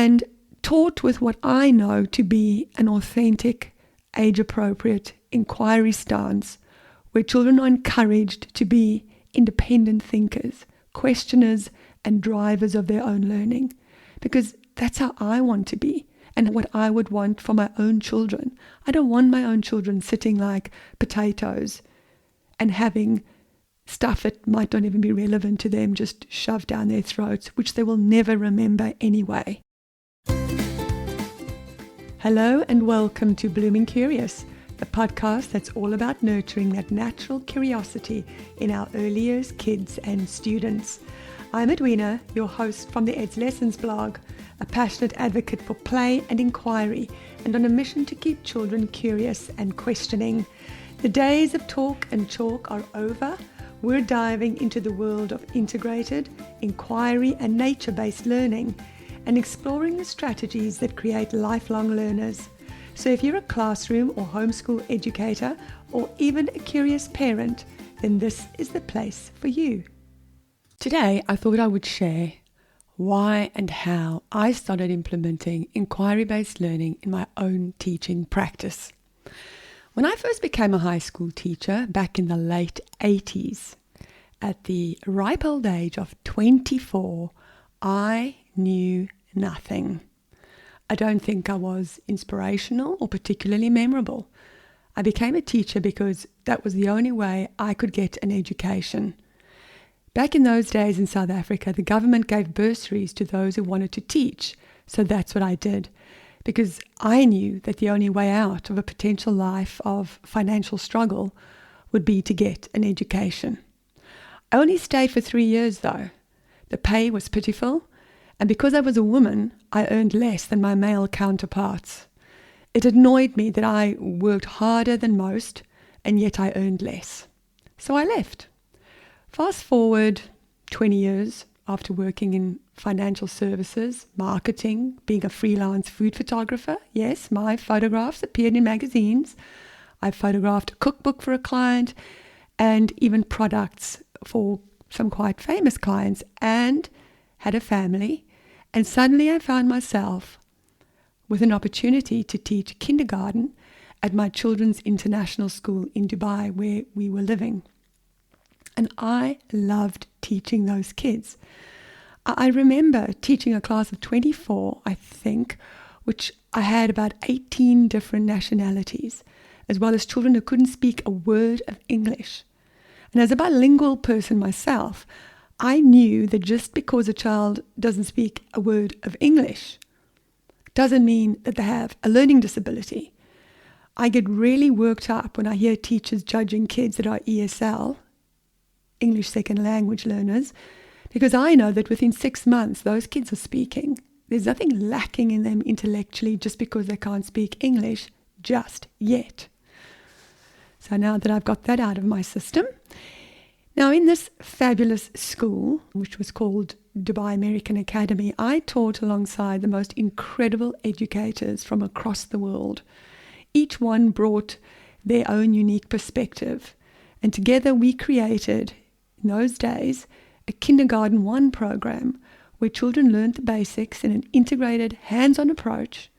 and taught with what I know to be an authentic, age-appropriate inquiry stance, where children are encouraged to be independent thinkers, questioners, and drivers of their own learning. Because that's how I want to be, and what I would want for my own children. I don't want my own children sitting like potatoes and having stuff that might not even be relevant to them just shoved down their throats, which they will never remember anyway. Hello and welcome to Blooming Curious, the podcast that's all about nurturing that natural curiosity in our early years kids and students. I'm Edwina, your host from the Ed's Lessons blog, a passionate advocate for play and inquiry, and on a mission to keep children curious and questioning. The days of talk and chalk are over. We're diving into the world of integrated, inquiry and nature-based learning and exploring the strategies that create lifelong learners. So if you're a classroom or homeschool educator or even a curious parent, then this is the place for you. Today, I thought I would share why and how I started implementing inquiry-based learning in my own teaching practice. When I first became a high school teacher back in the late 80s, at the ripe old age of 24, I knew nothing. I don't think I was inspirational or particularly memorable. I became a teacher because that was the only way I could get an education. Back in those days in South Africa, the government gave bursaries to those who wanted to teach. So that's what I did, because I knew that the only way out of a potential life of financial struggle would be to get an education. I only stayed for 3 years though. The pay was pitiful, and because I was a woman, I earned less than my male counterparts. It annoyed me that I worked harder than most, and yet I earned less. So I left. Fast forward 20 years after working in financial services, marketing, being a freelance food photographer. Yes, my photographs appeared in magazines. I photographed a cookbook for a client and even products for some quite famous clients, and had a family. And suddenly I found myself with an opportunity to teach kindergarten at my children's international school in Dubai, where we were living. And I loved teaching those kids. I remember teaching a class of 24, I think, which I had about 18 different nationalities, as well as children who couldn't speak a word of English. And as a bilingual person myself, I knew that just because a child doesn't speak a word of English doesn't mean that they have a learning disability. I get really worked up when I hear teachers judging kids that are ESL, English Second Language learners, because I know that within 6 months those kids are speaking. There's nothing lacking in them intellectually just because they can't speak English just yet. So now that I've got that out of my system, now in this fabulous school, which was called Dubai American Academy, I taught alongside the most incredible educators from across the world. Each one brought their own unique perspective, and together we created, in those days, a Kindergarten 1 program where children learned the basics in an integrated, hands-on approach.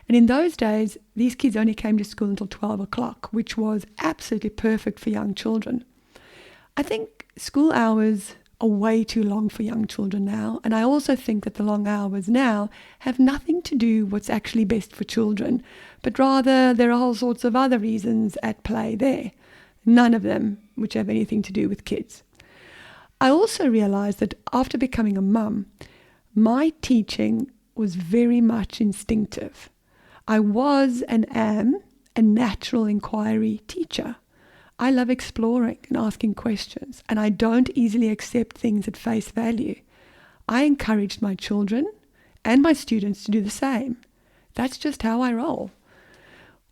And in those days, these kids only came to school until 12 o'clock, which was absolutely perfect for young children. I think school hours are way too long for young children now, and I also think that the long hours now have nothing to do with what's actually best for children, but rather there are all sorts of other reasons at play there, none of them which have anything to do with kids. I also realized that after becoming a mum, my teaching was very much instinctive. I was and am a natural inquiry teacher. I love exploring and asking questions, and I don't easily accept things at face value. I encouraged my children and my students to do the same. That's just how I roll.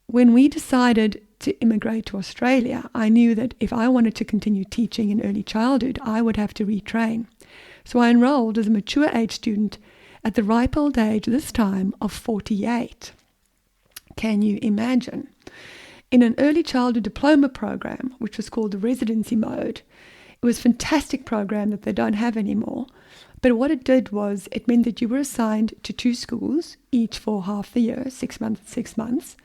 When we decided to immigrate to Australia, I knew that if I wanted to continue teaching in early childhood, I would have to retrain. So I enrolled as a mature age student at the ripe old age, this time, of 48. Can you imagine? In an early childhood diploma program, which was called the residency mode. It was a fantastic program that they don't have anymore. But what it did was it meant that you were assigned to 2 schools, each for half the year, 6 months, 6 months,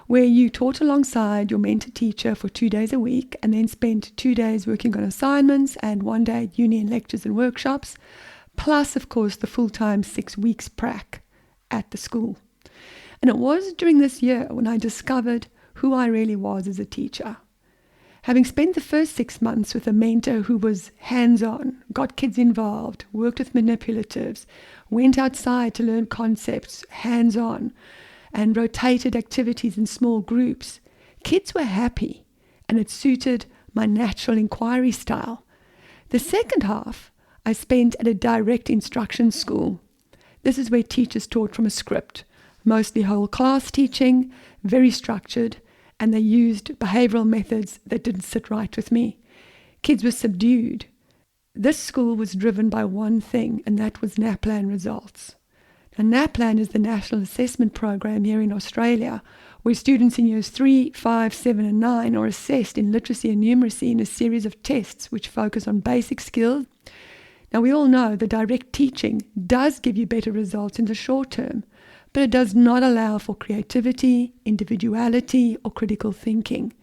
where you taught alongside your mentor teacher for 2 days a week and then spent 2 days working on assignments and 1 day at uni and lectures and workshops, plus, of course, the full-time 6 weeks prac at the school. And it was during this year when I discovered who I really was as a teacher. Having spent the first 6 months with a mentor who was hands-on, got kids involved, worked with manipulatives, went outside to learn concepts hands-on, and rotated activities in small groups, kids were happy, and it suited my natural inquiry style. The second half I spent at a direct instruction school. This is where teachers taught from a script, mostly whole class teaching, very structured, and they used behavioral methods that didn't sit right with me. Kids were subdued. This school was driven by one thing, and that was NAPLAN results. Now, NAPLAN is the National Assessment Program here in Australia, where students in years 3, 5, 7, and 9 are assessed in literacy and numeracy in a series of tests which focus on basic skills. Now, we all know that direct teaching does give you better results in the short term, but it does not allow for creativity, individuality, or critical thinking.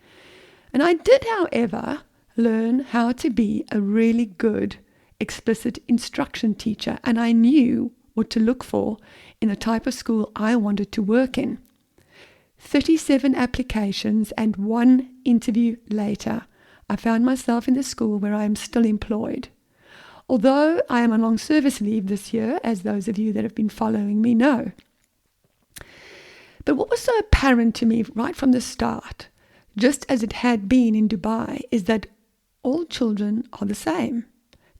And I did, however, learn how to be a really good explicit instruction teacher, and I knew what to look for in the type of school I wanted to work in. 37 applications and 1 interview later, I found myself in the school where I am still employed. Although I am on long service leave this year, as those of you that have been following me know. But what was so apparent to me right from the start, just as it had been in Dubai, is that all children are the same.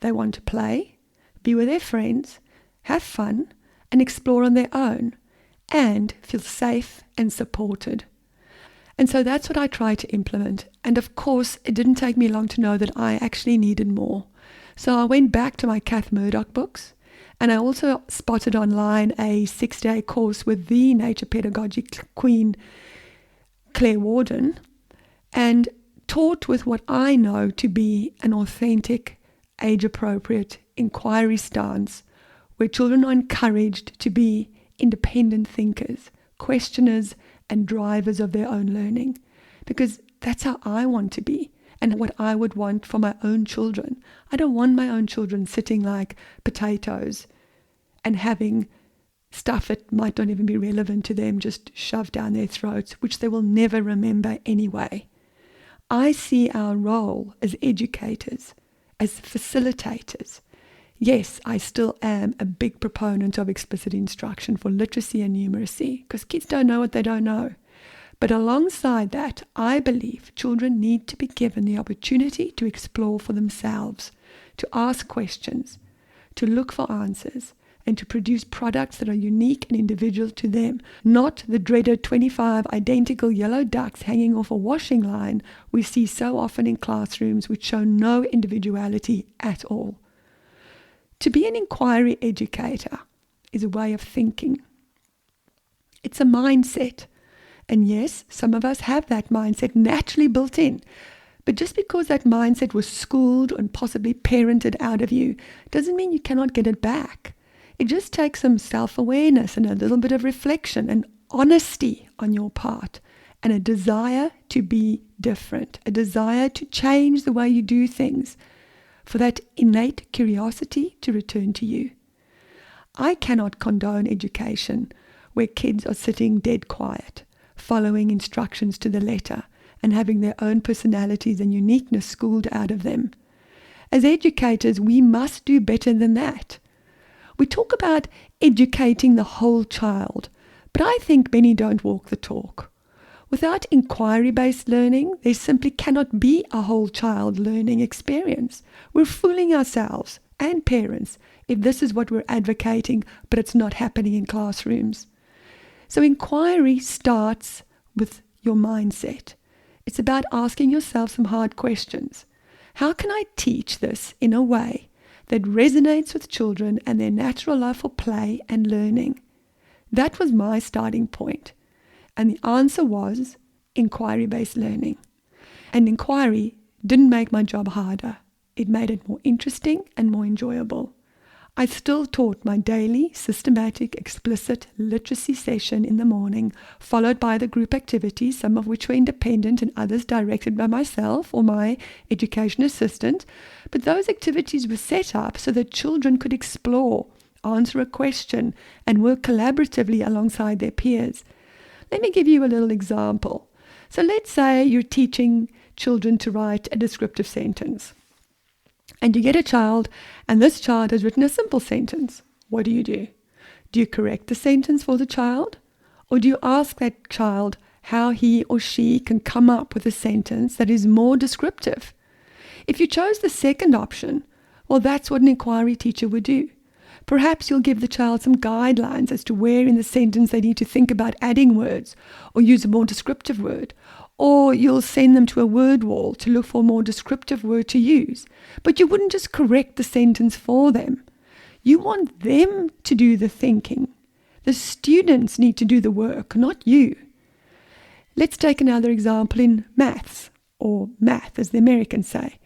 They want to play, be with their friends, have fun, and explore on their own, and feel safe and supported. And so that's what I tried to implement. And of course, it didn't take me long to know that I actually needed more. So I went back to my Kath Murdoch books, and I also spotted online a 6-day course with the nature pedagogy queen, Claire Warden, and taught with what I know to be an authentic, age-appropriate inquiry stance, where children are encouraged to be independent thinkers, questioners, and drivers of their own learning. Because that's how I want to be, and what I would want for my own children. I don't want my own children sitting like potatoes and having stuff that might not even be relevant to them just shoved down their throats, which they will never remember anyway. I see our role as educators, as facilitators. Yes, I still am a big proponent of explicit instruction for literacy and numeracy, because kids don't know what they don't know. But alongside that, I believe children need to be given the opportunity to explore for themselves, to ask questions, to look for answers, and to produce products that are unique and individual to them, not the dreaded 25 identical yellow ducks hanging off a washing line we see so often in classrooms, which show no individuality at all. To be an inquiry educator is a way of thinking. It's a mindset. And yes, some of us have that mindset naturally built in. But just because that mindset was schooled and possibly parented out of you doesn't mean you cannot get it back. It just takes some self-awareness and a little bit of reflection and honesty on your part, and a desire to be different, a desire to change the way you do things, for that innate curiosity to return to you. I cannot condone education where kids are sitting dead quiet, following instructions to the letter, and having their own personalities and uniqueness schooled out of them. As educators, we must do better than that. We talk about educating the whole child, but I think many don't walk the talk. Without inquiry-based learning, there simply cannot be a whole child learning experience. We're fooling ourselves and parents if this is what we're advocating, but it's not happening in classrooms. So inquiry starts with your mindset. It's about asking yourself some hard questions. How can I teach this in a way that resonates with children and their natural love for play and learning? That was my starting point. And the answer was inquiry-based learning. And inquiry didn't make my job harder. It made it more interesting and more enjoyable. I still taught my daily, systematic, explicit literacy session in the morning, followed by the group activities, some of which were independent and others directed by myself or my education assistant. But those activities were set up so that children could explore, answer a question, and work collaboratively alongside their peers. Let me give you a little example. So let's say you're teaching children to write a descriptive sentence. And you get a child, and this child has written a simple sentence. What do? Do you correct the sentence for the child? Or do you ask that child how he or she can come up with a sentence that is more descriptive? If you chose the second option, well, that's what an inquiry teacher would do. Perhaps you'll give the child some guidelines as to where in the sentence they need to think about adding words or use a more descriptive word. Or you'll send them to a word wall to look for a more descriptive word to use. But you wouldn't just correct the sentence for them. You want them to do the thinking. The students need to do the work, not you. Let's take another example in maths, or math as the Americans say.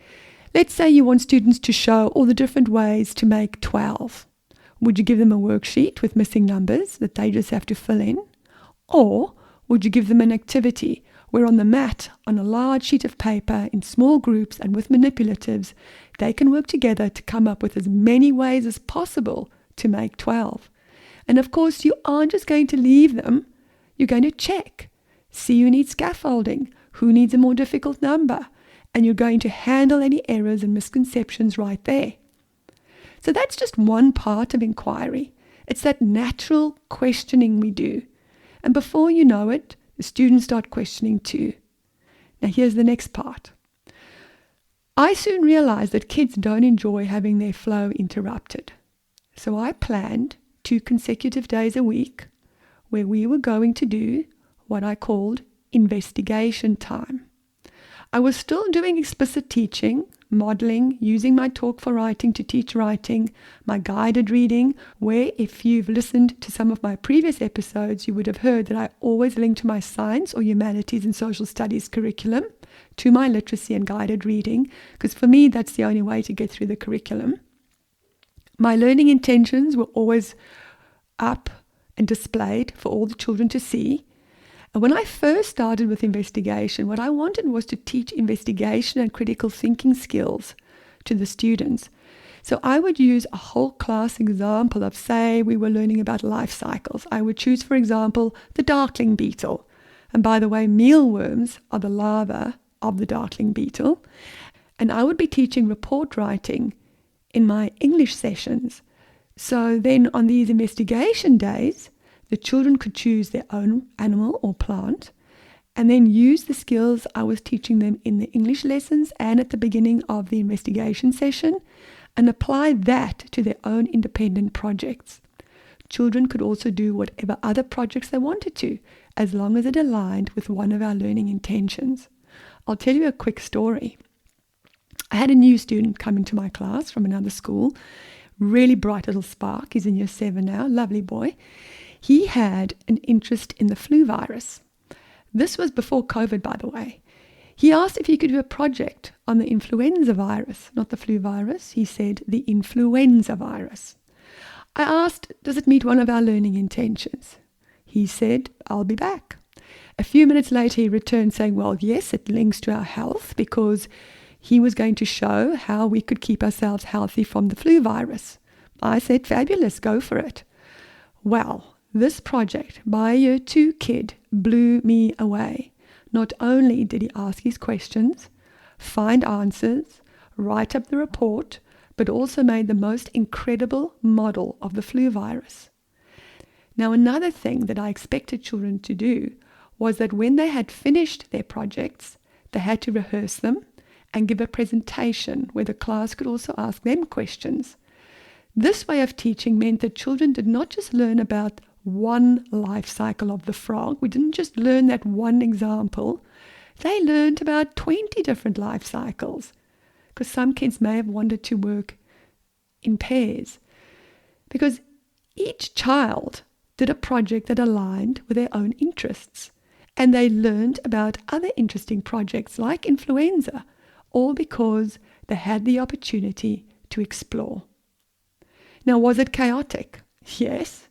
Let's say you want students to show all the different ways to make 12. Would you give them a worksheet with missing numbers that they just have to fill in? Or would you give them an activity where on the mat, on a large sheet of paper, in small groups and with manipulatives, they can work together to come up with as many ways as possible to make 12. And of course, you aren't just going to leave them. You're going to check. See who needs scaffolding, who needs a more difficult number, and you're going to handle any errors and misconceptions right there. So that's just one part of inquiry. It's that natural questioning we do. And before you know it, the students start questioning too. Now here's the next part. I soon realized that kids don't enjoy having their flow interrupted. So I planned 2 consecutive days a week where we were going to do what I called investigation time. I was still doing explicit teaching, modeling, using my talk for writing to teach writing, my guided reading, where if you've listened to some of my previous episodes, you would have heard that I always link to my science or humanities and social studies curriculum to my literacy and guided reading, because for me, that's the only way to get through the curriculum. My learning intentions were always up and displayed for all the children to see. And when I first started with investigation, what I wanted was to teach investigation and critical thinking skills to the students. So I would use a whole class example of, say, we were learning about life cycles. I would choose, for example, the darkling beetle. And by the way, mealworms are the larvae of the darkling beetle. And I would be teaching report writing in my English sessions. So then on these investigation days, the children could choose their own animal or plant and then use the skills I was teaching them in the English lessons and at the beginning of the investigation session and apply that to their own independent projects. Children could also do whatever other projects they wanted to, as long as it aligned with one of our learning intentions. I'll tell you a quick story. I had a new student come into my class from another school, really bright little spark. He's in year 7 now, lovely boy. He had an interest in the flu virus. This was before COVID, by the way. He asked if he could do a project on the influenza virus, not the flu virus. He said the influenza virus. I asked, does it meet one of our learning intentions? He said, I'll be back. A few minutes later, he returned saying, well, yes, it links to our health because he was going to show how we could keep ourselves healthy from the flu virus. I said, fabulous, go for it. Well, this project by a year 2 kid blew me away. Not only did he ask his questions, find answers, write up the report, but also made the most incredible model of the flu virus. Now, another thing that I expected children to do was that when they had finished their projects, they had to rehearse them and give a presentation where the class could also ask them questions. This way of teaching meant that children did not just learn about one life cycle of the frog. We didn't just learn that one example. They learned about 20 different life cycles because some kids may have wanted to work in pairs because each child did a project that aligned with their own interests and they learned about other interesting projects like influenza, all because they had the opportunity to explore. Now, was it chaotic? Yes,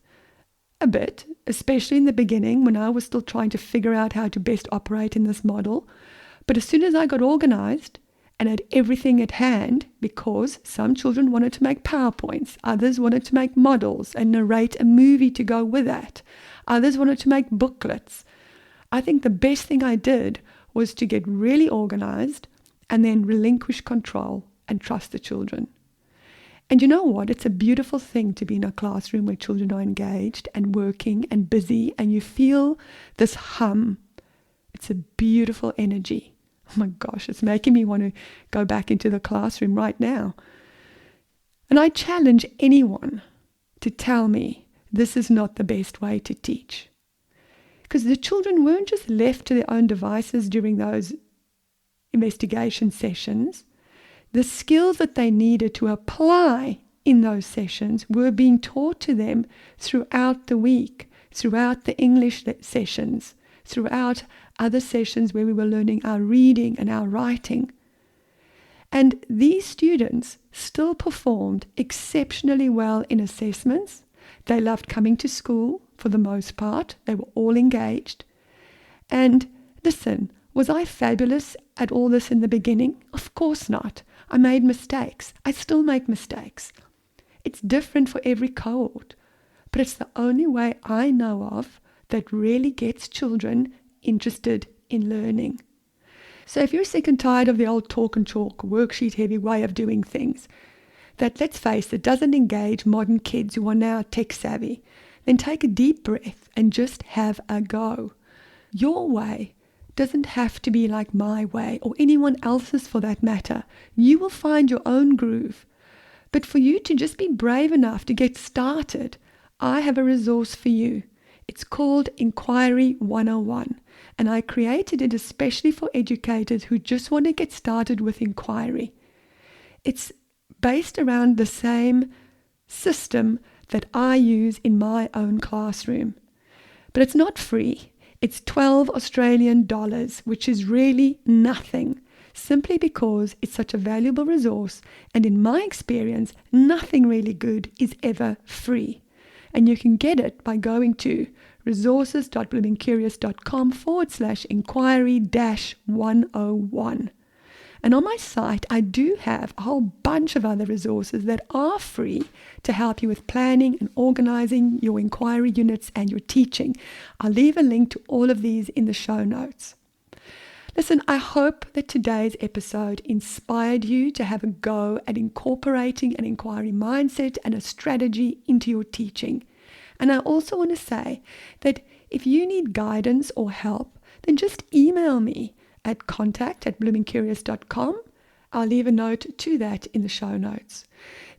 a bit, especially in the beginning when I was still trying to figure out how to best operate in this model. But as soon as I got organized and had everything at hand, because some children wanted to make PowerPoints, others wanted to make models and narrate a movie to go with that, others wanted to make booklets, I think the best thing I did was to get really organized and then relinquish control and trust the children. And you know what? It's a beautiful thing to be in a classroom where children are engaged and working and busy, and you feel this hum. It's a beautiful energy. Oh my gosh, it's making me want to go back into the classroom right now. And I challenge anyone to tell me this is not the best way to teach. Because the children weren't just left to their own devices during those investigation sessions. The skills that they needed to apply in those sessions were being taught to them throughout the week, throughout the English sessions, throughout other sessions where we were learning our reading and our writing. And these students still performed exceptionally well in assessments. They loved coming to school for the most part. They were all engaged. And listen, was I fabulous at all this in the beginning? Of course not. I made mistakes. I still make mistakes. It's different for every cohort, but it's the only way I know of that really gets children interested in learning. So if you're sick and tired of the old talk and chalk, worksheet heavy way of doing things, that, let's face it, doesn't engage modern kids who are now tech savvy, then take a deep breath and just have a go. Your way doesn't have to be like my way or anyone else's for that matter. You will find your own groove. But for you to just be brave enough to get started, I have a resource for you. It's called Inquiry 101, and I created it especially for educators who just want to get started with inquiry. It's based around the same system that I use in my own classroom. But it's not free. It's 12 Australian dollars, which is really nothing, simply because it's such a valuable resource, and in my experience, nothing really good is ever free. And you can get it by going to resources.bloomingcurious.com/inquiry-101. And on my site, I do have a whole bunch of other resources that are free to help you with planning and organizing your inquiry units and your teaching. I'll leave a link to all of these in the show notes. Listen, I hope that today's episode inspired you to have a go at incorporating an inquiry mindset and a strategy into your teaching. And I also want to say that if you need guidance or help, then just email me at contact@bloomingcurious.com. I'll leave a note to that in the show notes.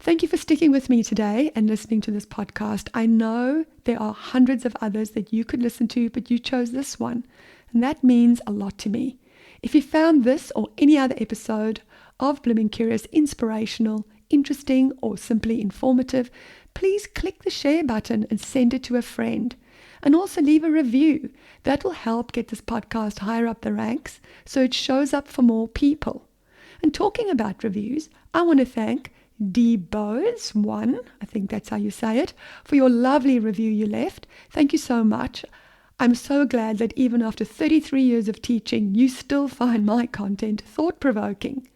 Thank you for sticking with me today and listening to this podcast. I know there are hundreds of others that you could listen to, but you chose this one, and that means a lot to me. If you found this or any other episode of Blooming Curious inspirational, interesting, or simply informative, please click the share button and send it to a friend. And also leave a review. That will help get this podcast higher up the ranks so it shows up for more people. And talking about reviews, I want to thank DBose1, I think that's how you say it, for your lovely review you left. Thank you so much. I'm so glad that even after 33 years of teaching, you still find my content thought-provoking.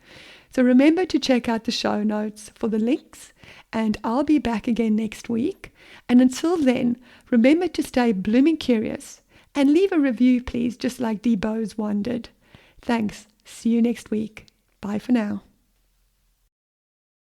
So remember to check out the show notes for the links, and I'll be back again next week. And until then, remember to stay blooming curious and leave a review, please, just like DBose1 did. Thanks. See you next week. Bye for now.